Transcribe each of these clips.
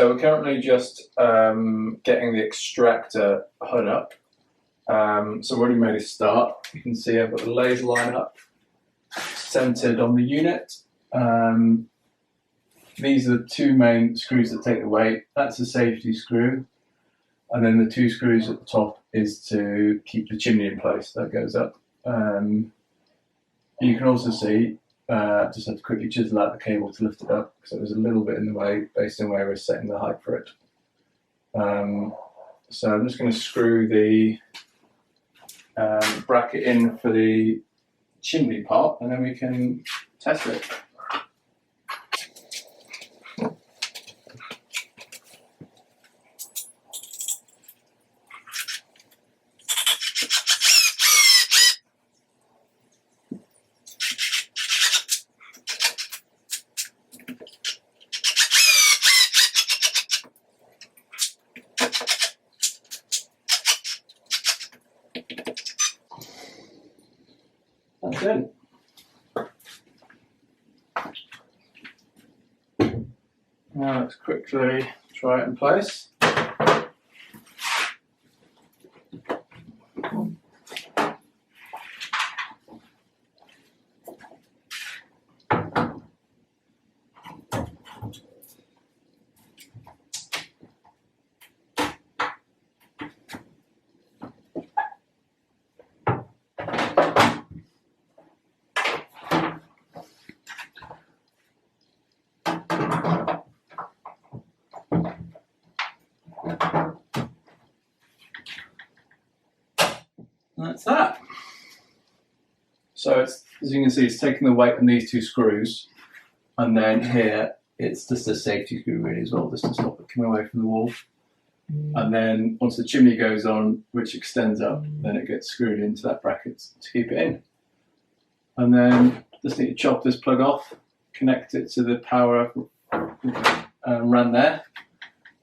So we're currently just getting the extractor hood up. So we've already made a start. You can see I've got the laser line up, centered on the unit. These are the two main screws that take the weight. That's a safety screw. And then the two screws at the top is to keep the chimney in place. That goes up. You can also see, just have to quickly chisel out the cable to lift it up because it was a little bit in the way based on where we're setting the height for it. So I'm just going to screw the bracket in for the chimney part, and then we can test it. That's it. Now let's quickly try it in place. That's that. So it's, as you can see, it's taking the weight on these two screws, and then here it's just a safety screw really as well, just to stop it coming away from the wall. And then once the chimney goes on, which extends up, then it gets screwed into that bracket to keep it in. And then just need to chop this plug off, connect it to the power run there,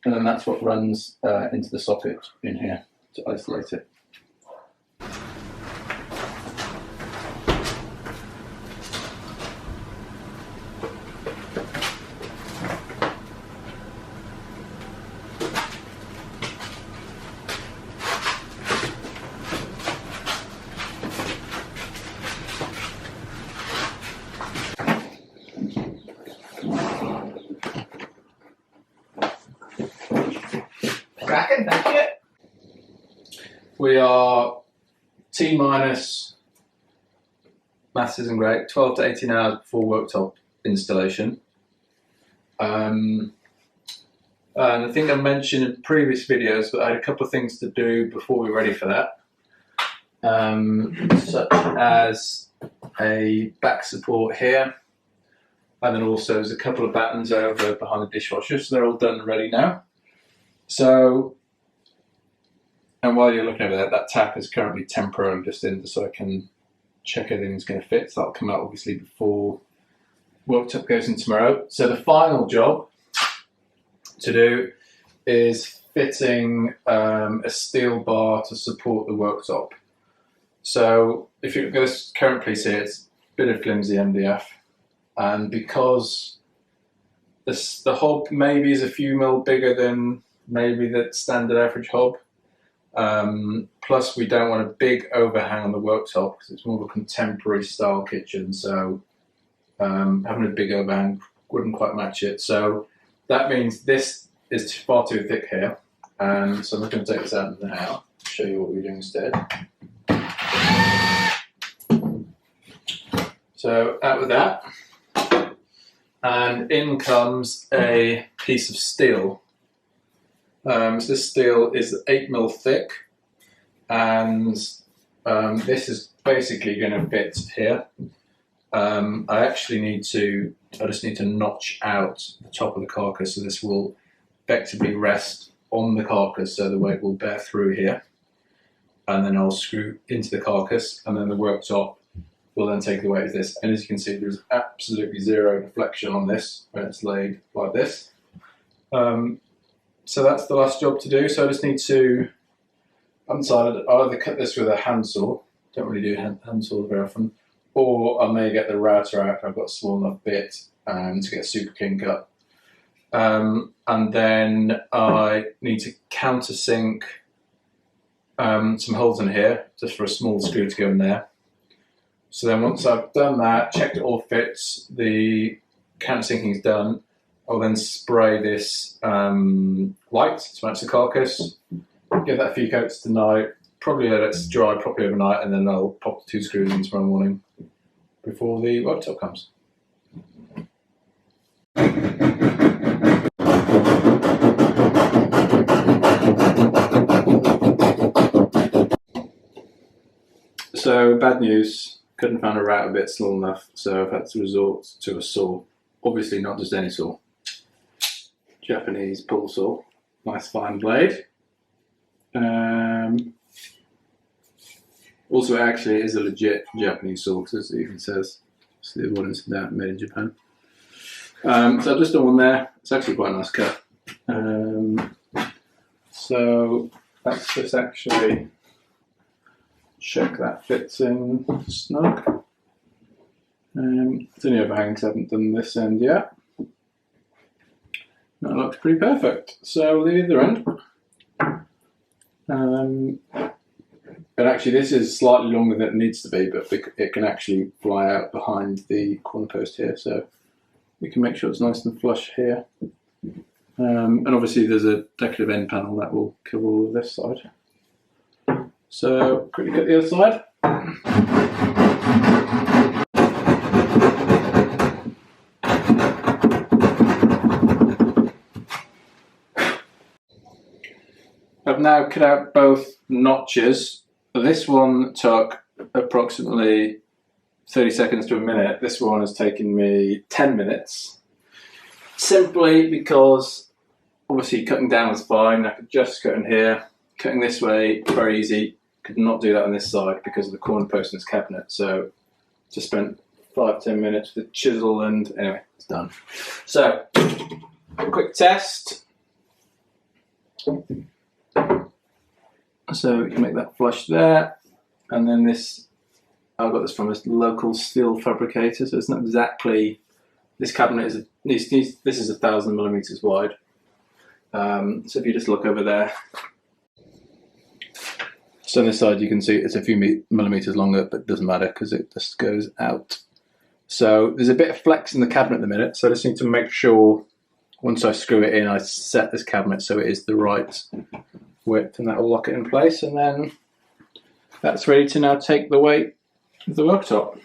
and then that's what runs into the socket in here to isolate it. We are T-minus, maths isn't great, 12 to 18 hours before worktop installation. And I think I mentioned in previous videos, but I had a couple of things to do before we were ready for that. Such as a back support here, and then also there's a couple of battens over behind the dishwasher, so they're all done and ready now. So, and while you're looking over that tap is currently temporarily just in so I can check everything's going to fit. So that'll come out obviously before worktop goes in tomorrow. So the final job to do is fitting a steel bar to support the worktop. So if you look at this current piece here, it's a bit of flimsy MDF, and because the hob maybe is a few mil bigger than maybe the standard average hob, plus we don't want a big overhang on the worktop because it's more of a contemporary style kitchen, so having a big overhang wouldn't quite match it. So that means this is far too thick here, and so I'm just going to take this out now, show you what we're doing instead. So out with that, and in comes a piece of steel. So this steel is 8mm thick, and this is basically going to fit here. I just need to notch out the top of the carcass, so this will effectively rest on the carcass, so the weight will bear through here, and then I'll screw into the carcass, and then the worktop will then take the weight of this. And as you can see, there's absolutely zero deflection on this when it's laid like this. So that's the last job to do. So I just need to, I'm decided I'll either cut this with a handsaw, don't really do handsaw very often, or I may get the router out if I've got a small enough bit to get a super king cut. and then I need to countersink some holes in here, just for a small screw to go in there. So then once I've done that, checked it all fits, the countersinking is done, I'll then spray this white to match the carcass, give that a few coats tonight, probably let it dry properly overnight, and then I'll pop the 2 screws in tomorrow morning before the worktop comes. So bad news, couldn't find a router bit small enough, so I've had to resort to a saw. Obviously not just any saw. Japanese pull saw, nice fine blade. Also, it actually is a legit Japanese saw, because it even says it's the avoidance of doubt, made in Japan. So I've just done one there. It's actually quite a nice cut. So let's just actually check that fits in snug. It's only overhanging because I haven't done this end yet. That looks pretty perfect. So the other end. And actually this is slightly longer than it needs to be, but it can actually fly out behind the corner post here, so we can make sure it's nice and flush here. And obviously there's a decorative end panel that will cover all of this side. So quickly get the other side. I've now cut out both notches. This one took approximately 30 seconds to a minute. This one has taken me 10 minutes. Simply because obviously cutting down was fine. I could just cut in here. Cutting this way, very easy. Could not do that on this side because of the corner post in this cabinet. So just spent 5-10 minutes with the chisel, and anyway, it's done. So, quick test. So you can make that flush there, and then this, I got this from a local steel fabricator, so it's not exactly, this cabinet is, this is 1,000 millimeters wide. So if you just look over there, so on this side you can see it's a few millimeters longer, but it doesn't matter because it just goes out. So there's a bit of flex in the cabinet at the minute, so I just need to make sure once I screw it in, I set this cabinet so it is the right width, and that will lock it in place, and then that's ready to now take the weight of the worktop.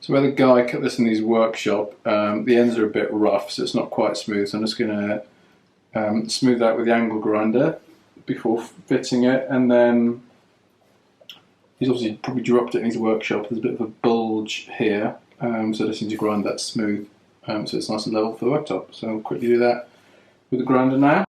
So where the guy cut this in his workshop, the ends are a bit rough, so it's not quite smooth, so I'm just going to smooth that with the angle grinder before fitting it, and then he's obviously probably dropped it in his workshop. There's a bit of a bulge here, so I just need to grind that smooth so it's nice and level for the worktop. So I'll quickly do that with the grinder now.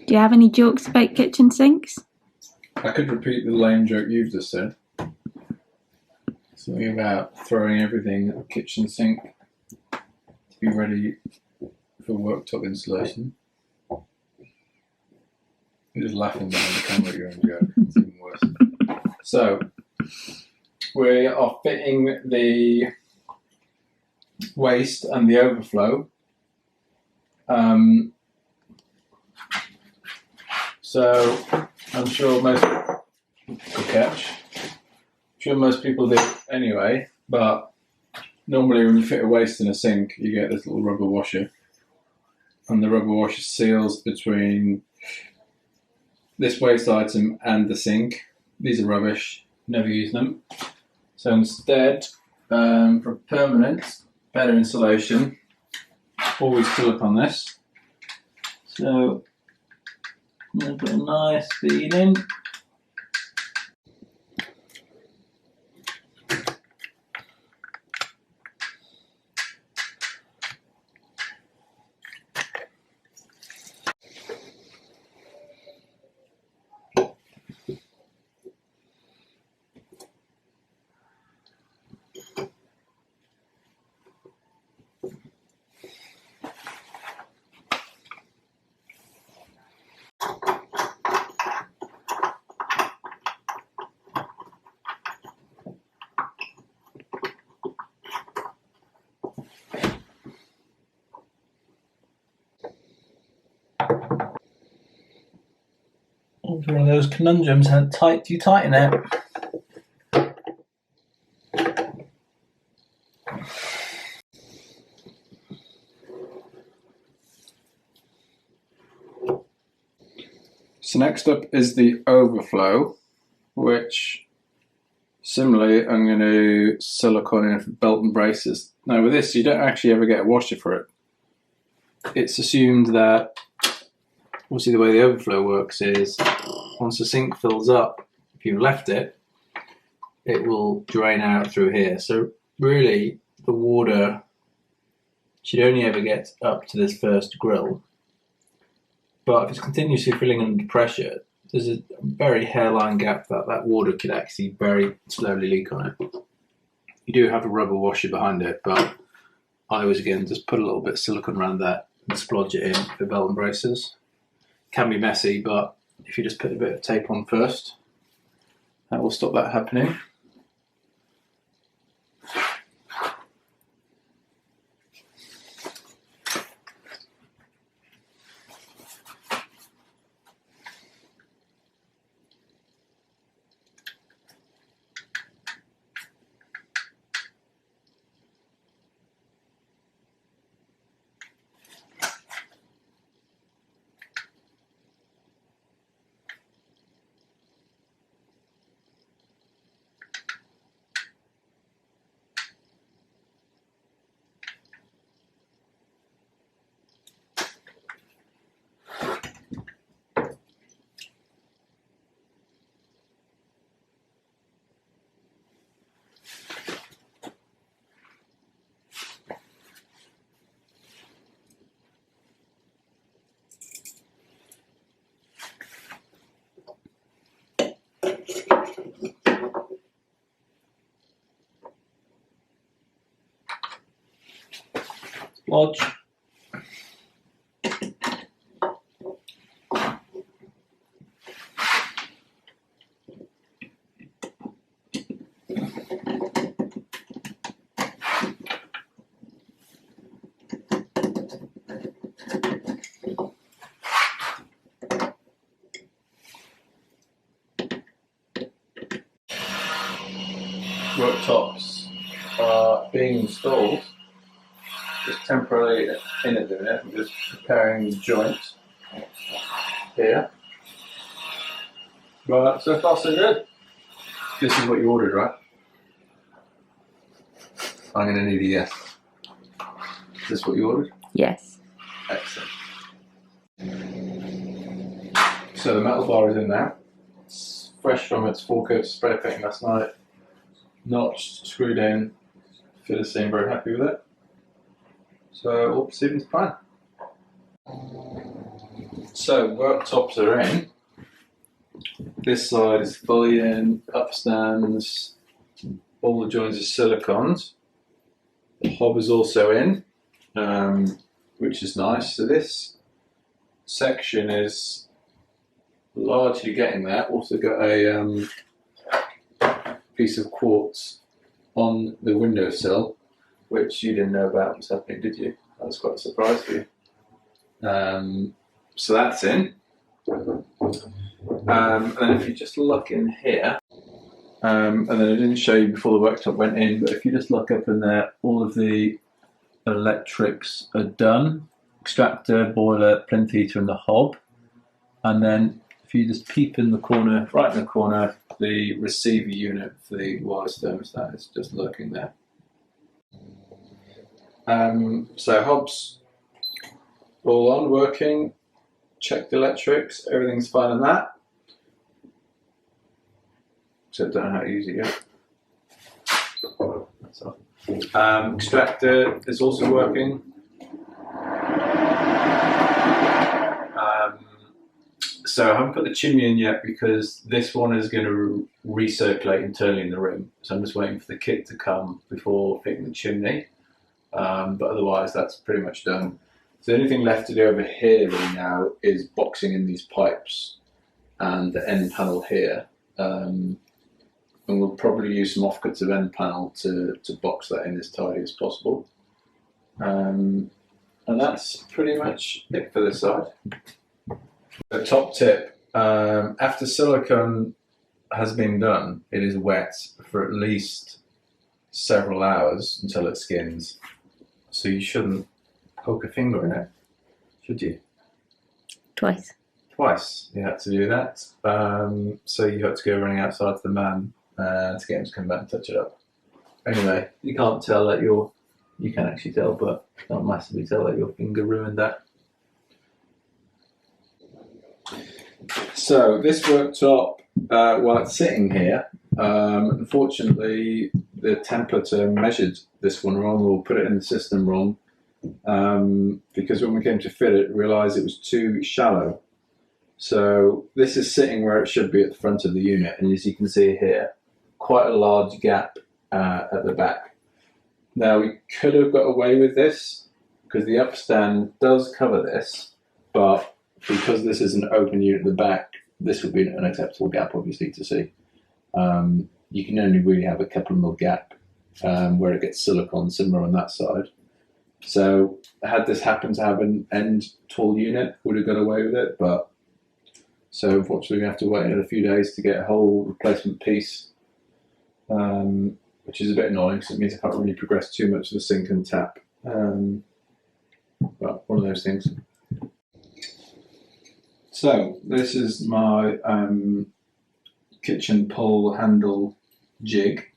Do you have any jokes about kitchen sinks? I could repeat the lame joke you've just said. Something about throwing everything at the kitchen sink to be ready for worktop installation. You're just laughing behind the camera at your own joke. It's even worse. So, we are fitting the waste and the overflow. So I'm sure most good catch. I'm sure most people do anyway, but Normally when you fit a waste in a sink, you get this little rubber washer. And the rubber washer seals between this waste item and the sink. These are rubbish, never use them. So instead, for permanent, better insulation, always silicone this. So I'm going to put a nice bead in. It's one of those conundrums, how tight do you tighten it? So next up is the overflow, which similarly I'm going to silicone in for belt and braces. Now with this you don't actually ever get a washer for it. It's assumed that, obviously the way the overflow works is once the sink fills up, if you've left it, it will drain out through here. So really the water should only ever get up to this first grill. But if it's continuously filling under pressure, there's a very hairline gap that that water could actually very slowly leak on it. You do have a rubber washer behind it, but I always again just put a little bit of silicone around that and splodge it in for belt and braces. Can be messy, but if you just put a bit of tape on first, that will stop that happening. Lodge. Worktops are being installed. Just temporarily in at the minute. I'm just preparing the joint here. But so far so good. This is what you ordered, right? I'm going to need a yes. Is this what you ordered? Yes. Excellent. So the metal bar is in now. It's fresh from its 4 coats of spray painting last night. Notched, screwed in. Fitter seemed very happy with it. So all proceeding to plan. So worktops are in. This side is fully in, upstands, all the joints are siliconed. The hob is also in, which is nice. So this section is largely getting there. Also got a piece of quartz on the windowsill, which you didn't know about was happening, did you? That was quite a surprise for you. So that's in. And then if you just look in here, And then I didn't show you before the worktop went in, but if you just look up in there, all of the electrics are done. Extractor, boiler, plinth heater and the hob. And then if you just peep in the corner, right in the corner, the receiver unit for the wireless thermostat is just lurking there. So hob's all on, working, checked electrics, everything's fine on that. Except I don't know how to use it yet. That's off. Extractor is also working. So I haven't put the chimney in yet because this one is going to recirculate internally in the room. So I'm just waiting for the kit to come before fitting the chimney. But otherwise that's pretty much done. So the only thing left to do over here really now is boxing in these pipes and the end panel here. And we'll probably use some offcuts of end panel to box that in as tidy as possible. And that's pretty much it for this side. A top tip, after silicone has been done, it is wet for at least several hours until it skins. So you shouldn't poke a finger in it, should you? Twice. Twice you had to do that. So you had to go running outside to the man to get him to come back and touch it up. Anyway, you can't tell that you can actually tell, but not massively tell that your finger ruined that. So this worktop, while it's sitting here, unfortunately the templater measured this one wrong, or put it in the system wrong, because when we came to fit it, realised it was too shallow. So this is sitting where it should be at the front of the unit, and as you can see here, quite a large gap at the back. Now we could have got away with this because the upstand does cover this, but because this is an open unit at the back, this would be an unacceptable gap obviously to see. You can only really have a couple of mil gap where it gets silicone similar on that side. So had this happened to have an end tall unit, would have got away with it, but so unfortunately we have to wait a few days to get a whole replacement piece, which is a bit annoying because it means I can't really progress too much of the sink and tap. But one of those things. So this is my kitchen pull handle jig.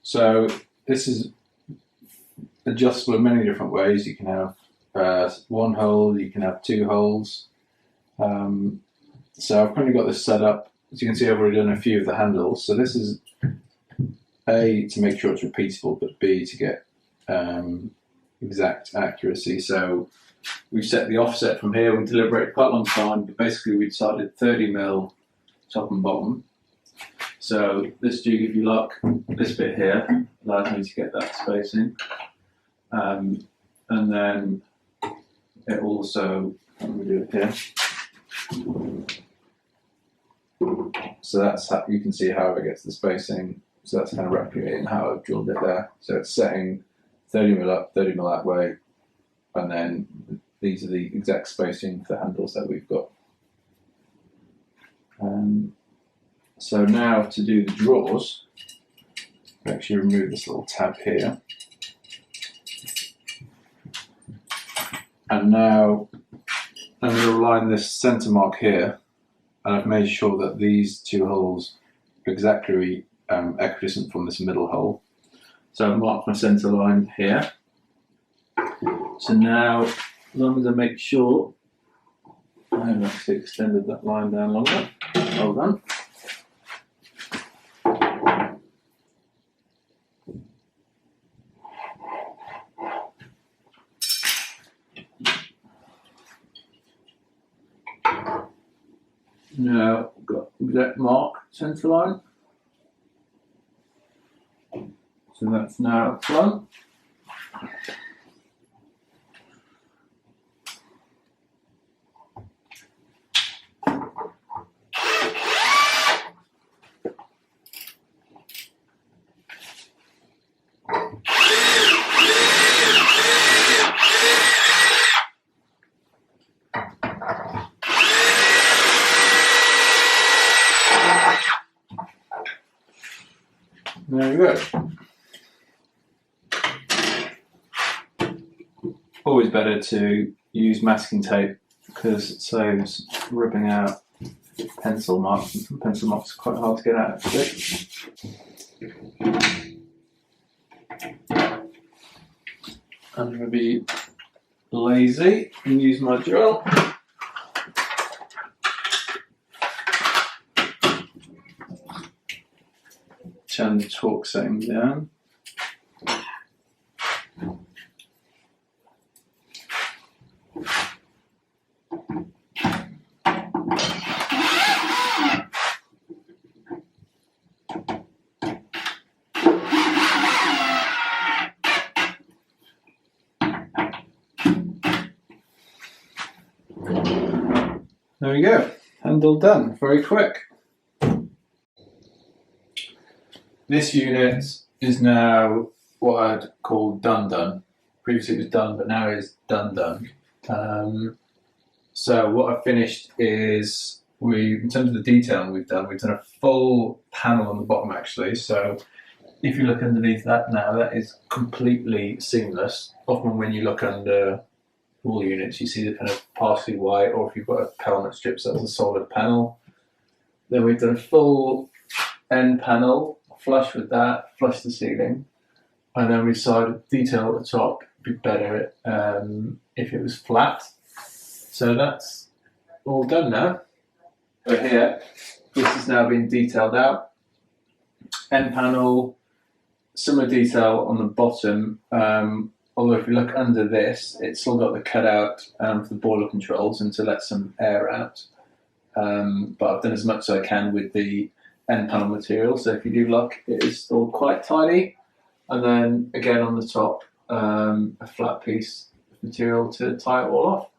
So this is adjustable in many different ways. You can have one hole, you can have two holes. So I've currently got this set up. As you can see, I've already done a few of the handles. So this is A, to make sure it's repeatable, but B, to get exact accuracy. So we've set the offset from here. We deliberated quite a long time, but basically we decided 30 mil top and bottom. So this jig, if you look, this bit here allows me to get that spacing. And then it also, how do we do it here? So that's how you can see how it gets the spacing. So that's kind of replicating how I've drilled it there. So it's setting 30 mil up, 30 mil that way, and then these are the exact spacing for the handles that we've got. So now to do the drawers, we actually remove this little tab here. And now I'm going to align this centre mark here, and I've made sure that these two holes are exactly equidistant from this middle hole. So I've marked my centre line here. So now, as long as I make sure I've actually extended that line down longer, well done. Now I've got exact mark centre line. So that's now up front. we go. Always better to use masking tape because it saves ripping out pencil marks, and some pencil marks are quite hard to get out actually. I'm going to be lazy and use my drill. Turn the torque setting down. There we go, handle done, very quick. This unit is now what I'd call done. Previously it was done, but now it's done. So what I finished is, in terms of the detailing we've done a full panel on the bottom actually. So if you look underneath that now, that is completely seamless. Often when you look under all units, you see the kind of partially white, or if you've got a pelmet strip, so that's a solid panel. Then we've done a full end panel, flush with that, flush the ceiling, and then we decided detail at the top would be better if it was flat. So that's all done now. So here, this has now been detailed out. End panel, similar detail on the bottom. Although if you look under this, it's still got the cutout for the boiler controls and to let some air out. But I've done as much as I can with the end panel material. So if you do look, it is still quite tidy. And then again on the top, a flat piece of material to tie it all off.